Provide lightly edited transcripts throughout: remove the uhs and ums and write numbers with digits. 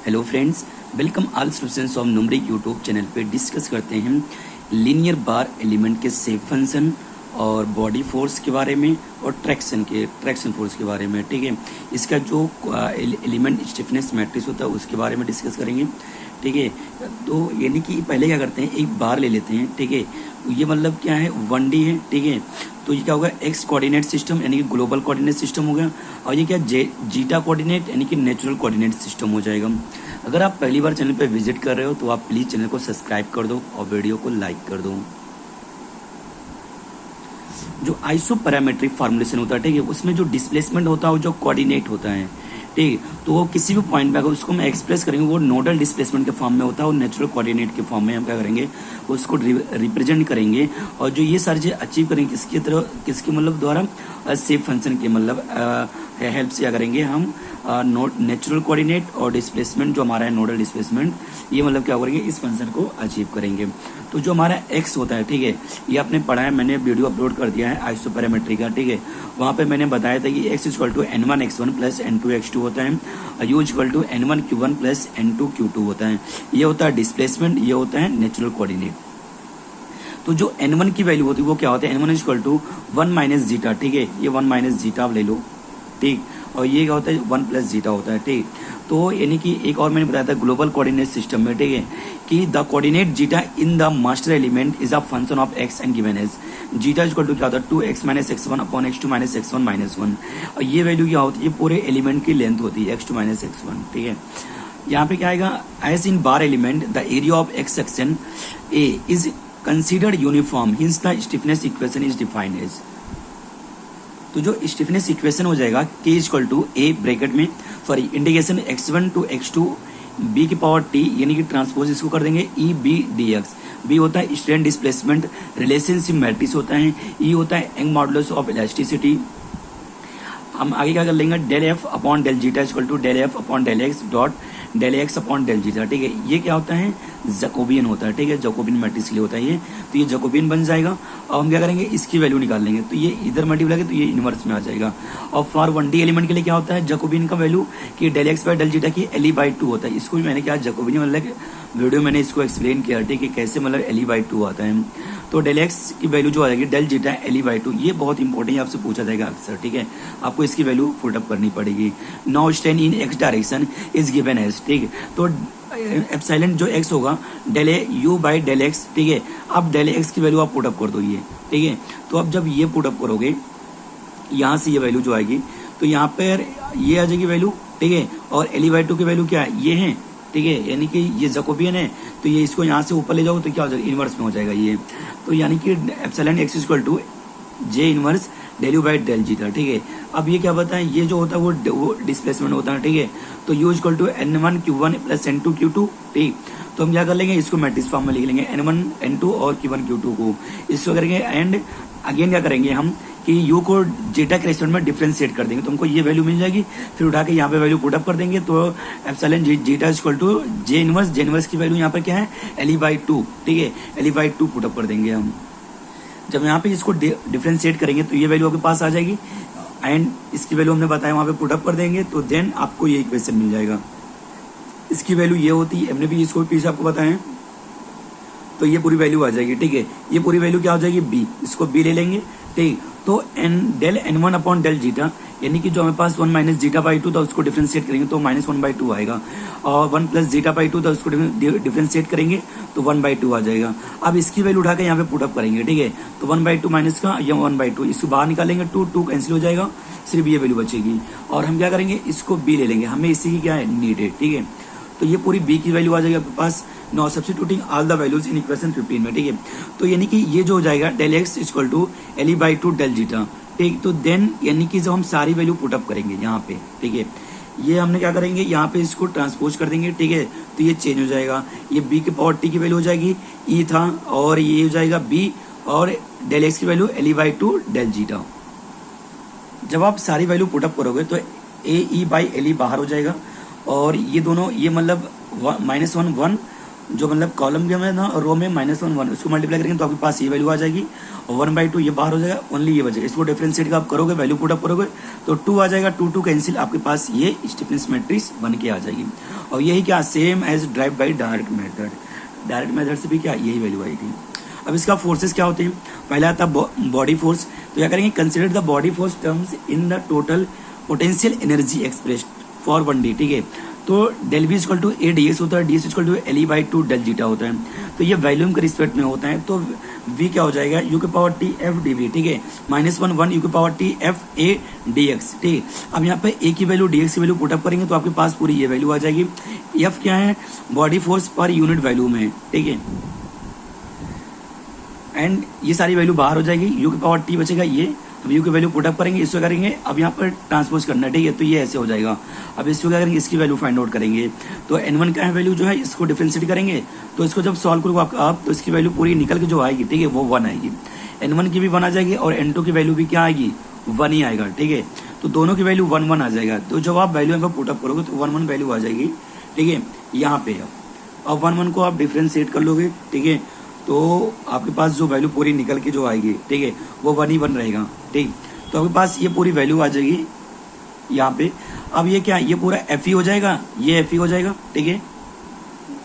Hello friends, welcome all students of numeric YouTube channel पे discuss करते हैं linear बार element के शेप फंक्शन और बॉडी फोर्स के बारे में और ट्रैक्शन फोर्स के बारे में। ठीक है, इसका जो एलिमेंट स्टिफनेस मैट्रिक्स होता है उसके बारे में डिस्कस करेंगे। ठीक है, तो यानी कि पहले क्या करते हैं, एक बार ले लेते हैं। ठीक है, ये मतलब क्या है, 1D है। ठीक है, तो ये क्या होगा, एक्स कोऑर्डिनेट सिस्टम यानी कि ग्लोबल कोऑर्डिनेट सिस्टम हो गया, और ये क्या जीटा कोऑर्डिनेट यानी कि नेचुरल कोऑर्डिनेट सिस्टम हो जाएगा। अगर आप पहली बार चैनल पर विजिट कर रहे हो तो आप प्लीज़ चैनल को सब्सक्राइब कर दो और वीडियो को लाइक कर दो। जो आइसोपैरामेट्रिक फार्मूलेशन होता है, ठीक है, उसमें जो डिस्प्लेसमेंट होता है वो जो कोऑर्डिनेट होता है, ठीक है, तो वो किसी भी पॉइंट पे अगर उसको हम एक्सप्रेस करेंगे वो नोडल डिस्प्लेसमेंट के फॉर्म में होता है और नेचुरल कोऑर्डिनेट के फॉर्म में हम क्या करेंगे, उसको रिप्रेजेंट करेंगे। और जो ये सारी चीज़ अचीव करेंगे किसके मतलब द्वारा, शेप फंक्शन के मतलब हेल्प से क्या करेंगे हम, नेचुरल कोऑर्डिनेट और डिस्प्लेसमेंट जो हमारा है नोडल डिस्प्लेसमेंट, ये मतलब क्या करेंगे, इस फंक्शन को अचीव करेंगे। तो जो हमारा एक्स होता है, ठीक है, ये आपने पढ़ा है, मैंने वीडियो अपलोड कर दिया है आइसोपैरामेट्री का। ठीक है, वहाँ पे मैंने बताया था कि x equal to n1x1 plus n2x2 होता है, u equal to n1q1 plus n2q2 होता है। ये होता है डिस्प्लेसमेंट, ये होता है नेचुरल कोऑर्डिनेट। तो जो n1 की वैल्यू होती है वो क्या होता है, n1 equal to 1 minus zeta. ठीक है, ये 1 माइनस जीटा आप ले लो, ठीक, और ये क्या होता है, 1 प्लस जीटा होता है। ठीक, तो यानी कि एक और मैंने बताया था ग्लोबल कोऑर्डिनेट सिस्टम में, ठीक है, कि the coordinate zeta in the master element is a function of X and given as zeta equal to क्या होता है, 2x minus x1 upon x2 minus x1 minus 1। और ये वैल्यू क्या होती है, ये पूरे एलिमेंट की लेंथ होती है x2 माइनस x1। ठीक है, यहाँ पे क्या आएगा, as in bar element the area of x section A is considered uniform, hence the stiffness equation is defined as. तो जो स्टिफनेस इक्वेशन हो जाएगा k equal to A bracket में for integration x1 to x2 b की power t, यानी कि transpose इसको कर देंगे e b dx। b होता है स्ट्रेन डिस्प्लेसमेंट रिलेशनशिप मैट्रिक्स होता है, e होता है यंग मॉडुलस ऑफ इलास्टिसिटी। हम आगे क्या कर लेंगे, del F upon del zeta equal to del F upon del X dot del X upon del zeta. ठीक है, ये क्या होता है, जैकोबियन होता है। ठीक है, जैकोबियन मैट्रिक्स के लिए होता है ये, तो ये जैकोबियन बन जाएगा। और हम क्या करेंगे, इसकी वैल्यू निकाल लेंगे, तो ये इधर मल्टीप्लाई करेंगे तो ये इनवर्स में आ जाएगा। और फॉर 1D एलिमेंट के लिए क्या होता है, जैकोबियन का वैल्यू कि del X by del zeta की LE/2 होता है। इसको भी मैंने क्या, जैकोबियन मतलब वीडियो मैंने इसको एक्सप्लेन किया, ठीक है, कैसे मतलब LE/2 आता है। तो डेल एक्स की वैल्यू जो आ जाएगी डेल जीटा LE/2, ये बहुत इंपॉर्टेंट है, आपसे पूछा जाएगा अक्सर। ठीक है, आपको इसकी वैल्यू पुटअप करनी पड़ेगी। Now stand in X direction is given as, ठीक है, तो एप्सिलॉन जो एक्स होगा del A U by del X. ठीक है, अब डेल एक्स की वैल्यू आप पुटअप कर दो ये, ठीक है, तो अब जब ये पुटअप करोगे यहाँ से ये वैल्यू जो आएगी, तो यहाँ पर ये आ जाएगी वैल्यू। ठीक है, और LE/2 की वैल्यू क्या है, ये है। ठीक है, यानी कि ये जैकोबियन है, तो ये इसको यहाँ से ऊपर ले जाओ तो क्या हो जाएगा, इनवर्स में हो जाएगा ये। तो यानी कि epsilon X equal to J inverse del U by del zeta. ठीक है, अब ये क्या बताएं, ये जो होता है वो डिस्प्लेसमेंट होता है। ठीक है, तो you equal to n1q1 plus n2q2। ठीक, तो हम क्या कर लेंगे, इसको मैट्रिक्स फॉर्म में लिख लेंगे, n1 n2 और q1 q2 को इसको करेंगे। एंड अगेन क्या करेंगे हम कि u को जीटा के रेस्पेक्ट में डिफरेंशिएट कर देंगे, तो हमको ये वैल्यू मिल जाएगी। फिर उठा के यहाँ पे वैल्यू पुटअप कर देंगे, तो epsilon zeta equal to J inverse की वैल्यू यहाँ पर क्या है, LE/2। ठीक है, LE/2 पुटअप कर देंगे हम। जब यहाँ पे इसको डिफरेंशिएट करेंगे तो ये वैल्यू आपके पास आ जाएगी, एंड इसकी वैल्यू हमने बताया वहाँ पे पुटअप कर देंगे, तो देन आपको ये इक्वेशन मिल जाएगा। इसकी वैल्यू ये होती है, हमने भी इसको पीछे आपको बताया, तो ये पूरी वैल्यू आ जाएगी। ठीक है, ये पूरी वैल्यू क्या हो जाएगी, b, इसको b ले लेंगे। ठीक, तो del n1 upon del zeta, यानी कि जो हमारे पास 1 माइनस जीटा बाई 2 था उसको डिफरेंशिएट करेंगे तो -1/2 आएगा, और 1 प्लस जीटा बाई 2 था उसको डिफरेंशिएट करेंगे तो 1/2 आ जाएगा। अब इसकी वैल्यू उठा के यहाँ पे पुटअप करेंगे। ठीक है, तो 1/2 माइनस का या 1/2, इसको बाहर निकालेंगे, 2 कैंसिल हो जाएगा, सिर्फ ये वैल्यू बचेगी। और हम क्या करेंगे, इसको b ले लेंगे, हमें इसी की क्या है, नीड है। ठीक है, तो ये पूरी b की वैल्यू आ जाएगी आपके पास। Now substituting all the values in equation 15 में। ठीक है, तो यानी कि ये जो हो जाएगा del X equal to LE/2 del zeta. ठीक, तो देन यानी कि जब हम सारी वैल्यू पुटअप करेंगे यहाँ पे, ठीक है, ये हमने क्या करेंगे, यहाँ पे इसको ट्रांसपोज कर देंगे। ठीक है, तो ये चेंज हो जाएगा, ये b की पावर t की वैल्यू हो जाएगी e था, और ये हो जाएगा b, और डेल एक्स की वैल्यू LE/2 डेल जीटा। जब आप सारी वैल्यू पुटअप करोगे तो AE/LE बाहर हो जाएगा, और ये दोनों ये मतलब -1 1 जो मतलब कॉलम के में ना रो में -1 1 उसको मल्टीप्लाई करेंगे तो आपके पास ये वैल्यू आ जाएगी और 1/2 ये बाहर हो जाएगा, ओनली ये बचेगा। इसको डिफरेंशिएट का आप करोगे, वैल्यू पुट अप करोगे तो 2 आ जाएगा, 2 2 कैंसिल, आपके पास ये स्टिफनेस मैट्रिक्स बन के आ जाएगी। और यही क्या same as drive by direct method, direct method से भी क्या यही वैल्यू आएगी। अब इसका फोर्सेस क्या होते हैं, पहला आता है बॉडी फोर्स। तो क्या करेंगे, consider the body force terms in the total potential energy expressed for 1D, ठीक है। तो del B equal to A D X होता है, D S equal to LE/2 del zeta होता है। तो ये वॉल्यूम के रिस्पेक्ट में होता है, तो v क्या हो जाएगा, u के पावर t f dv, ठीक है, -1 1 u के power t f a dx, ठीक है। अब यहाँ पे a की वैल्यू dx की वैल्यू पुटअप करेंगे तो आपके पास पूरी ये वैल्यू आ जाएगी। f क्या है, body force per unit value में, ठीक है। एंड ये सारी वैल्यू बाहर हो जाएगी, u के पावर t बचेगा ये। अब u की वैल्यू पुटअप करेंगे, इसको करेंगे, अब यहाँ पर ट्रांसपोज करना है, ठीक है। तो ये ऐसे हो जाएगा। अब इसको क्या करेंगे, इसकी वैल्यू फाइंड आउट करेंगे। तो n1 का वैल्यू जो है इसको डिफरेंशिएट करेंगे, तो इसको जब सॉल्व करोगे आप तो इसकी वैल्यू पूरी निकल के जो आएगी, ठीक है, वो 1 आएगी। n1 की भी 1 आ जाएगी और n2 की वैल्यू भी क्या आएगी, 1 ही आएगा, ठीक है। तो दोनों की वैल्यू 1 1 आ जाएगा। तो जब आप वैल्यू यहाँ पर पुटअप करोगे तो 1 1 वैल्यू आ जाएगी, ठीक है, यहाँ पे। अब 1 1 को आप डिफरेंशिएट कर लोगे, ठीक है, तो आपके पास जो वैल्यू पूरी निकल के जो आएगी, ठीक है, वो 1 ही 1 रहेगा, ठीक। तो आपके पास ये पूरी वैल्यू आ जाएगी यहाँ पे। अब ये क्या, ये पूरा एफ ई हो जाएगा, ये एफ ई हो जाएगा, ठीक है।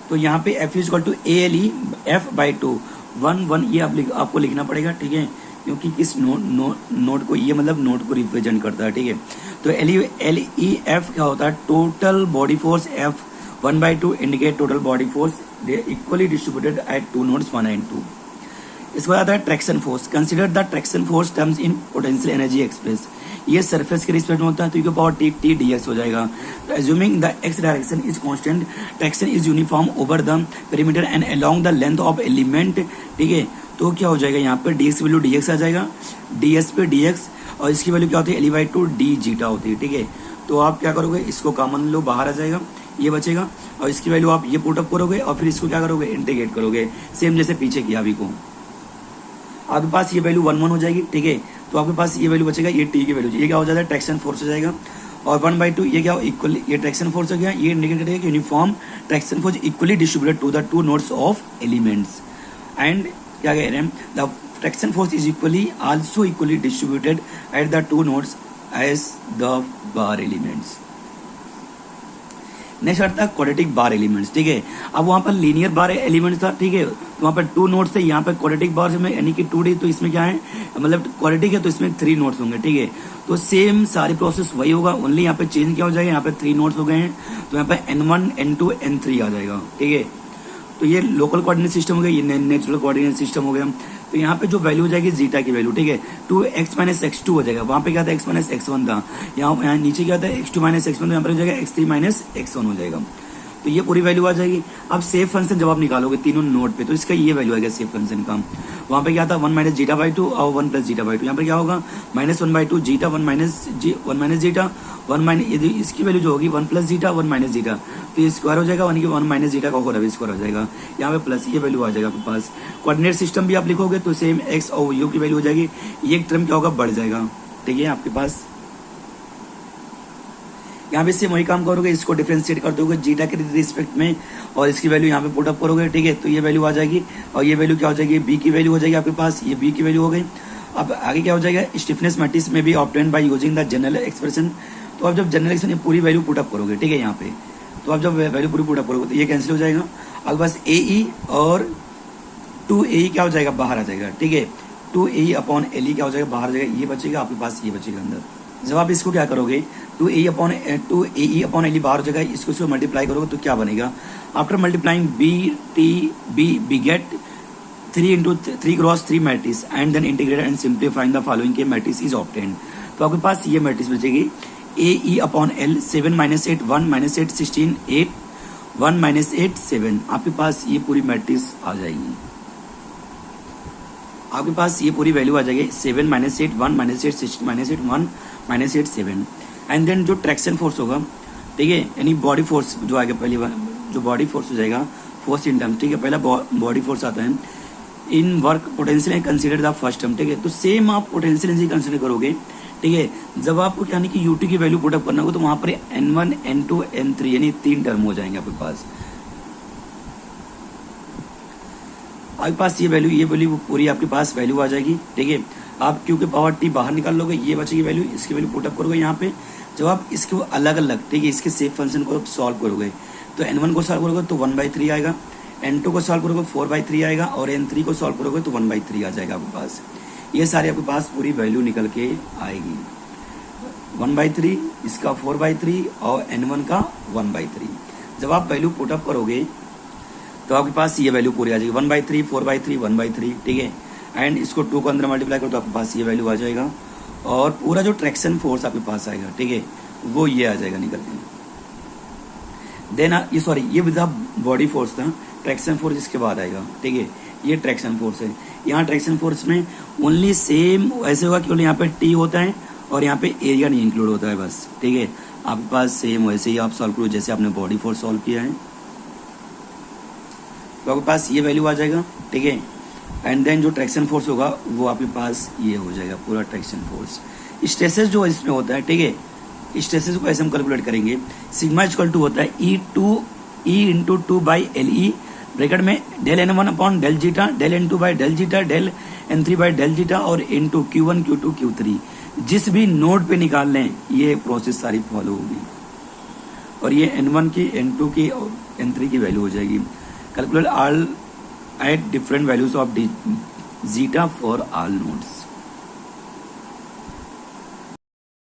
तो यहाँ पे F is equal to ALE f/2 1 1 ये आपको लिखना पड़ेगा, ठीक है, क्योंकि इस नोट को, ये मतलब नोट को रिप्रेजेंट करता है, ठीक है। तो LEF क्या होता है, total body force F 1/2 indicate total body force they equally distributed at 2 nodes 1 and 2। इसको आता है traction force. Consider the traction force terms in potential energy express. ये सरफेस के रिस्पेक्ट में होता है, तो ये पावर t dx हो जाएगा। तो assuming the x direction is constant, traction is uniform over the perimeter and along the length of element, ठीक है। तो क्या हो जाएगा, यहाँ पे dx वैल्यू dx आ जाएगा, ds पे dx, और इसकी वैल्यू क्या होती है, LE/2 d जीटा होती है, ठीक है। तो आप क्या करोगे, इसको कॉमन लो, बाहर आ जाएगा, ये बचेगा, और इसकी वैल्यू आप ये पुटअप करोगे और फिर इसको क्या करोगे, इंटीग्रेट करोगे, सेम जैसे पीछे किया अभी को। आपके पास ये वैल्यू 1 1 हो जाएगी, ठीक है। तो आपके पास ये वैल्यू बचेगा, ये t की वैल्यू, ये क्या हो जाएगा, ट्रैक्शन फोर्स हो जाएगा। और 1/2 ये क्या इक्वल, ये ट्रैक्शन फोर्स हो गया, ये इंडिकेट करेगा कि uniform traction force equally distributed to the 2 nodes of elements. And क्या कह रहे हैं, the traction force is equally also equally distributed at the 2 nodes as the bar elements. Next आता है क्वाड्रेटिक बार एलिमेंट्स, ठीक है। अब वहाँ पर लीनियर बार एलिमेंट्स था, ठीक है, तो वहाँ पर 2 नोड्स थे, यहाँ पर क्वाड्रेटिक बार में यानी कि 2D, तो इसमें क्या है, मतलब क्वाड्रेटिक है तो इसमें 3 नोड्स होंगे, ठीक है। तो सेम सारी प्रोसेस वही होगा, ओनली यहाँ पे चेंज क्या हो जाएगा, यहाँ पे 3 नोड्स हो गए हैं, तो यहाँ पे N1 N2 N3 आ जाएगा, ठीक है। तो ये लोकल कोऑर्डिनेट सिस्टम हो गया, ये नेचुरल कोऑर्डिनेट सिस्टम हो गया। तो यहाँ पे जो वैल्यू हो जाएगी जीटा की वैल्यू, ठीक है, 2x - x2 हो जाएगा। वहाँ पे क्या था, x - x1 था, यहाँ नीचे क्या था, x2 - x1, तो यहाँ पर हो जाएगा x3 - x1 हो जाएगा। तो ये पूरी वैल्यू आ जाएगी। अब सेफ फंक्शन जब आप निकालोगे तीनों नोड पे, तो इसका ये वैल्यू आएगा सेफ फंक्शन का। वहाँ पे क्या था, 1 - जीटा/2 और 1 + जीटा/2। यहाँ पे क्या होगा, -1/2 जीटा 1 - जीटा 1 इसकी वैल्यू जो होगी 1 + जीटा 1 - जीटा, तो ये स्क्वायर हो जाएगा, 1 - जीटा का होगा स्क्वायर हो जाएगा। यहाँ पे प्लस ये वैल्यू आ जाएगा आपके पास। कोऑर्डिनेट सिस्टम भी आप लिखोगे तो सेम x और u की वैल्यू हो जाएगी, ये एक टर्म क्या होगा, बढ़ जाएगा, ठीक है। आपके पास यहाँ पे सेम वही काम करोगे, इसको डिफरेंशिएट कर दोगे जीटा के रिस्पेक्ट में और इसकी वैल्यू यहाँ पे पुट अप करोगे, ठीक है। तो ये वैल्यू आ जाएगी और ये वैल्यू क्या हो जाएगी, बी की वैल्यू हो जाएगी आपके पास, ये बी की वैल्यू हो गई। अब आगे क्या हो जाएगा, स्टिफनेस मैट्रिक्स में भी obtain by using the general expression. तो आप जब जनरल एक्सप्रेशन पूरी वैल्यू पुट अप करोगे, ठीक है, यहाँ पे तो आप जब वैल्यू पूरी पुट अप करोगे तो ये कैंसिल हो जाएगा। अब बस AE और 2AE क्या हो जाएगा, बाहर आ जाएगा, ठीक है। 2AE/LE क्या हो जाएगा, बाहर आ जाएगा, ये बचेगा आपके पास, ये बचेगा अंदर। जब आप इसको क्या करोगे, 2AE/LE बाहर हो जाएगा, इसको मल्टीप्लाई करोगे तो क्या बनेगा, after multiplying B get 3 × 3 × 3 matrix and then integrate and simplifying the following के मैट्रिक्स इज ऑब्टेन्ड। तो आपके पास ये मैट्रिक्स बचेगी, AE/L 7 - 8 1 - 8 16 8 1 - 8 7। आपके पास ये पूरी मैट्रिक्स आ जाएगी, आपके पास ये पूरी वैल्यू आ जाएगी, 7 - 8 1 - 8 16 - 8 1 - 8 7। एंड देन जो ट्रैक्शन फोर्स होगा, ठीक है, यानी बॉडी फोर्स जो आएगा, पहली बार जो बॉडी फोर्स हो जाएगा, फोर्स इन टर्म, ठीक है, पहला बॉडी फोर्स आता है in work potential consider the first term, ठीक है। तो सेम आप पोटेंशियल एनर्जी कंसिडर करोगे, ठीक है। जब आपको यानी कि यूटी की वैल्यू पुटअप करना होगा तो वहां पर N1 N2 N3 यानी 3 टर्म हो जाएंगे आपके पास। आपके पास ये वैल्यू पूरी आपके पास वैल्यू आ जाएगी, ठीक है। आप क्यू के पावर टी बाहर निकाल लोगे, ये बचेगी वैल्यू, इसकी वैल्यू पुटअप करोगे यहाँ पे। जब आप इसको अलग अलग, ठीक है, इसके सेफ फंक्शन को सॉल्व करोगे तो n1 को सॉल्व करोगे तो 1/3 आएगा, n2 को सॉल्व करोगे 4/3 आएगा, और n3 को सॉल्व करोगे तो 1/3 आ जाएगा आपके पास। ये सारे आपके पास पूरी वैल्यू निकल के आएगी, 1/3, इसका 4/3 और n1 का 1/3। जब आप वैल्यू पुटअप करोगे तो आपके पास ये वैल्यू पूरी आ जाएगी, 1/3, 4/3, 1/3, ठीक है। एंड इसको 2 को अंदर मल्टीप्लाई करो तो आपके पास ये वैल्यू आ जाएगा, और पूरा जो ट्रैक्शन फोर्स आपके पास आएगा, ठीक है, वो ये आ जाएगा निकल के। देन ये विदा बॉडी फोर्स था, ट्रैक्शन फोर्स इसके बाद आएगा, ठीक है। ये ट्रैक्शन फोर्स है। यहाँ ट्रैक्शन फोर्स में ओनली सेम ऐसे होगा कि यहाँ पे टी होता है और यहाँ पे एरिया नहीं इंक्लूड होता है बस, ठीक है। आपके पास सेम वैसे ही आप सॉल्व करो जैसे आपने बॉडी फोर्स सॉल्व किया है, तो आपके पास ये वैल्यू आ जाएगा, ठीक है। एंड देन जो ट्रैक्शन फोर्स होगा वो आपके पास ये हो जाएगा पूरा ट्रैक्शन फोर्स। स्ट्रेसेस जो इसमें होता है, ठीक है, स्ट्रेसेस को ऐसे हम कैलकुलेट करेंगे, सिग्मा इक्वल टू होता है E इंटू 2/LE, ब्रैकेट में del n1 upon del zeta, del n2 by del zeta, del n3 by del zeta, और इंटू Q1 Q2 Q3। जिस भी नोड पे निकाल लें ये प्रोसेस सारी फॉलो होगी, और ये n1 की, n2 की और n3 की वैल्यू हो जाएगी। Calculate all at different values of zeta for all nodes.